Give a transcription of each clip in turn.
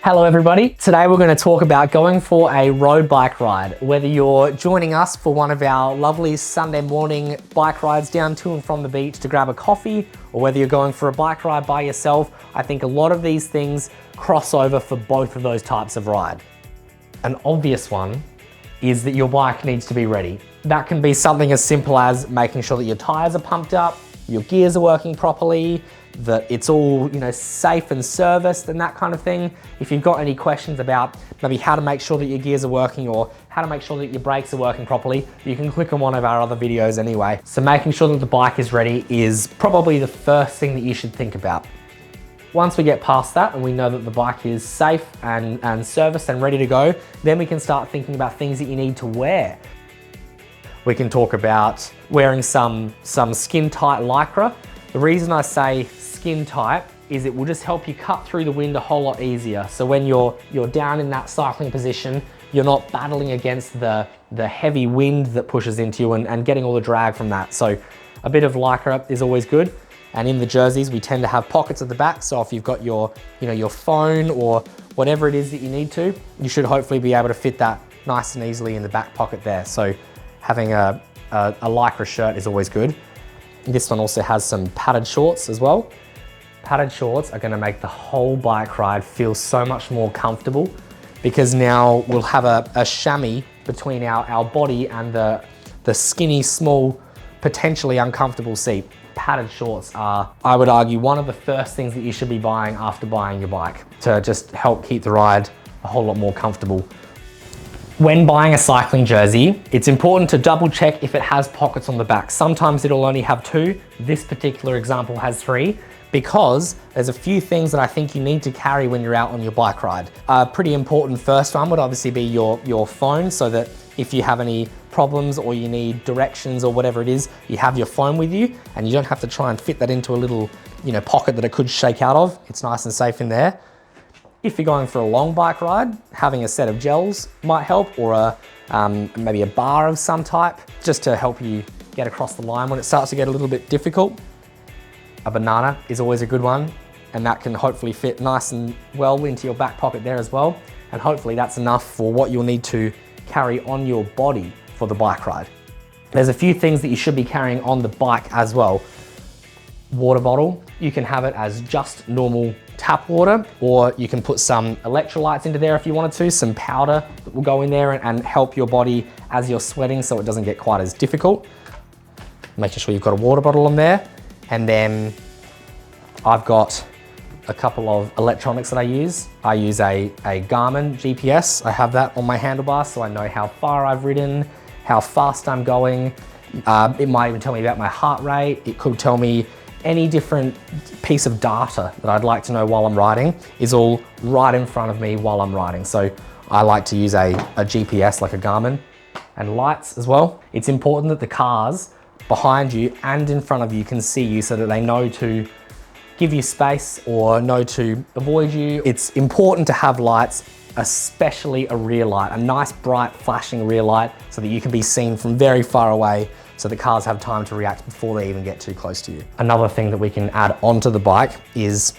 Hello everybody, today we're going to talk about going for a road bike ride. Whether you're joining us for one of our lovely Sunday morning bike rides down to and from the beach to grab a coffee, or whether you're going for a bike ride by yourself, I think a lot of these things cross over for both of those types of ride. An obvious one is that your bike needs to be ready. That can be something as simple as making sure that your tires are pumped up, your gears are working properly, that it's all, safe and serviced and that kind of thing. If you've got any questions about maybe how to make sure that your gears are working or how to make sure that your brakes are working properly, you can click on one of our other videos anyway. So making sure that the bike is ready is probably the first thing that you should think about. Once we get past that and we know that the bike is safe and serviced and ready to go, then we can start thinking about things that you need to wear. We can talk about wearing some skin tight Lycra. The reason I say skin tight is it will just help you cut through the wind a whole lot easier. So when you're down in that cycling position, you're not battling against the heavy wind that pushes into you and getting all the drag from that. So a bit of Lycra is always good. And in the jerseys, we tend to have pockets at the back. So if you've got your phone or whatever it is that you need to, you should hopefully be able to fit that nice and easily in the back pocket there. So having a Lycra shirt is always good. This one also has some padded shorts as well. Padded shorts are gonna make the whole bike ride feel so much more comfortable because now we'll have a chamois between our body and the skinny, small, potentially uncomfortable seat. Padded shorts are, I would argue, one of the first things that you should be buying after buying your bike to just help keep the ride a whole lot more comfortable. When buying a cycling jersey, it's important to double check if it has pockets on the back. Sometimes it'll only have 2. This particular example has 3 because there's a few things that I think you need to carry when you're out on your bike ride. A pretty important first one would obviously be your phone, so that if you have any problems or you need directions or whatever it is, you have your phone with you and you don't have to try and fit that into a little pocket that it could shake out of. It's nice and safe in there. If you're going for a long bike ride, having a set of gels might help, or maybe a bar of some type, just to help you get across the line when it starts to get a little bit difficult. A banana is always a good one, and that can hopefully fit nice and well into your back pocket there as well. And hopefully that's enough for what you'll need to carry on your body for the bike ride. There's a few things that you should be carrying on the bike as well. Water bottle, you can have it as just normal tap water, or you can put some electrolytes into there if you wanted to, some powder that will go in there and help your body as you're sweating so it doesn't get quite as difficult. Making sure you've got a water bottle on there. And then I've got a couple of electronics that I use. I use a Garmin GPS. I have that on my handlebars so I know how far I've ridden, how fast I'm going. It might even tell me about my heart rate. It could tell me any different piece of data that I'd like to know while I'm riding is all right in front of me while I'm riding. So I like to use a GPS like a Garmin, and lights as well. It's important that the cars behind you and in front of you can see you so that they know to give you space or know to avoid you. It's important to have lights, especially a rear light, a nice bright flashing rear light so that you can be seen from very far away, so the cars have time to react before they even get too close to you. Another thing that we can add onto the bike is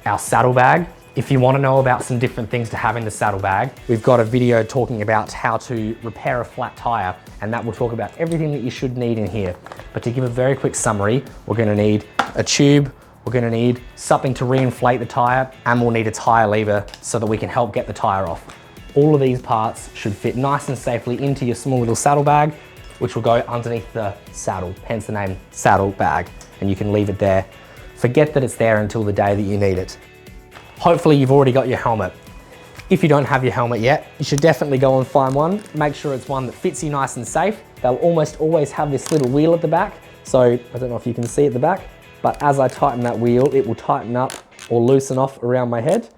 our saddlebag. If you want to know about some different things to have in the saddlebag, we've got a video talking about how to repair a flat tire, and that will talk about everything that you should need in here. But to give a very quick summary, we're going to need a tube, we're going to need something to reinflate the tire, and we'll need a tire lever so that we can help get the tire off. All of these parts should fit nice and safely into your small little saddlebag, which will go underneath the saddle, hence the name saddlebag, and you can leave it there. Forget that it's there until the day that you need it. Hopefully you've already got your helmet. If you don't have your helmet yet, you should definitely go and find one. Make sure it's one that fits you nice and safe. They'll almost always have this little wheel at the back. So I don't know if you can see at the back, but as I tighten that wheel, it will tighten up or loosen off around my head.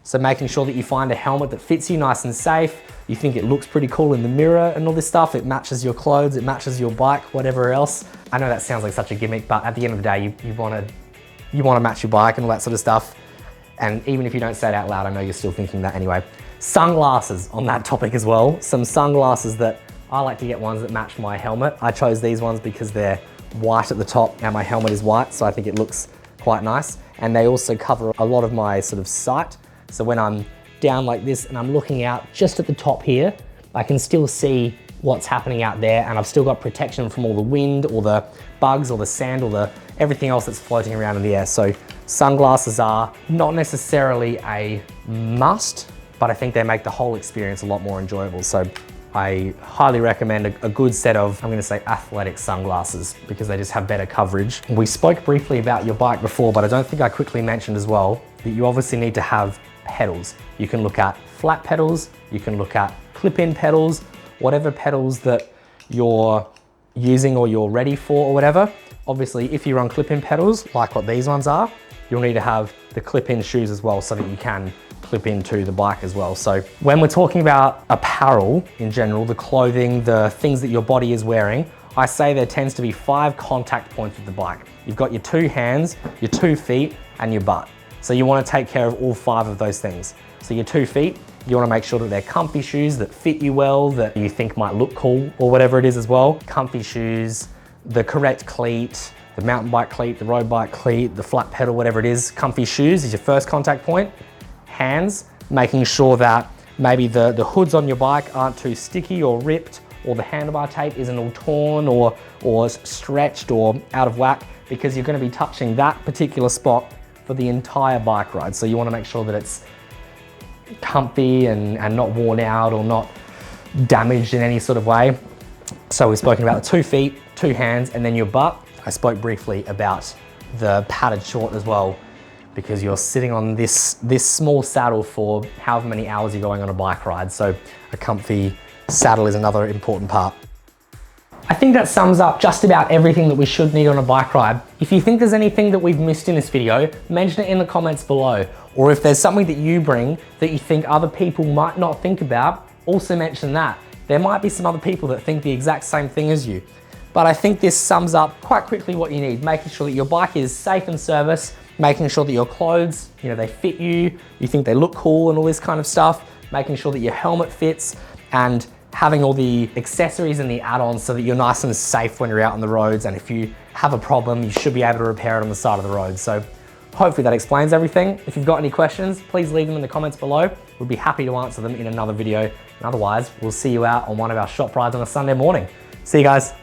So making sure that you find a helmet that fits you nice and safe. You think it looks pretty cool in the mirror and all this stuff. It matches your clothes, it matches your bike, whatever else. I know that sounds like such a gimmick, but at the end of the day, you want to match your bike and all that sort of stuff. And even if you don't say it out loud, I know you're still thinking that anyway. Sunglasses on that topic as well. Some sunglasses that I like to get, ones that match my helmet. I chose these ones because they're white at the top and my helmet is white, so I think it looks quite nice. And they also cover a lot of my sort of sight. So when I'm down like this and I'm looking out just at the top here, I can still see what's happening out there, and I've still got protection from all the wind or the bugs or the sand or the everything else that's floating around in the air. So sunglasses are not necessarily a must, but I think they make the whole experience a lot more enjoyable. So I highly recommend a good set of, I'm gonna say, athletic sunglasses, because they just have better coverage. We spoke briefly about your bike before, but I don't think I quickly mentioned as well that you obviously need to have pedals. You can look at flat pedals, you can look at clip-in pedals, whatever pedals that you're using or you're ready for or whatever. Obviously, if you run clip-in pedals, like what these ones are, you'll need to have the clip-in shoes as well so that you can clip into the bike as well. So when we're talking about apparel in general, the clothing, the things that your body is wearing, I say there tends to be 5 contact points with the bike. You've got your 2 hands, your 2 feet, and your butt. So you want to take care of all 5 of those things. So your 2 feet, you want to make sure that they're comfy shoes that fit you well, that you think might look cool or whatever it is as well. Comfy shoes, the correct cleat, the mountain bike cleat, the road bike cleat, the flat pedal, whatever it is. Comfy shoes is your first contact point. Hands, making sure that maybe the hoods on your bike aren't too sticky or ripped, or the handlebar tape isn't all torn or stretched or out of whack, because you're going to be touching that particular spot for the entire bike ride. So you want to make sure that it's comfy and not worn out or not damaged in any sort of way. So we've spoken about the 2 feet, 2 hands, and then your butt. I spoke briefly about the padded short as well, because you're sitting on this small saddle for however many hours you're going on a bike ride. So a comfy saddle is another important part. I think that sums up just about everything that we should need on a bike ride. If you think there's anything that we've missed in this video, mention it in the comments below. Or if there's something that you bring that you think other people might not think about, also mention that. There might be some other people that think the exact same thing as you. But I think this sums up quite quickly what you need, making sure that your bike is safe in service, making sure that your clothes, they fit you, you think they look cool and all this kind of stuff, making sure that your helmet fits, and having all the accessories and the add-ons so that you're nice and safe when you're out on the roads, and if you have a problem, you should be able to repair it on the side of the road. So hopefully that explains everything. If you've got any questions, please leave them in the comments below. We'd be happy to answer them in another video. And otherwise, we'll see you out on one of our shop rides on a Sunday morning. See you guys.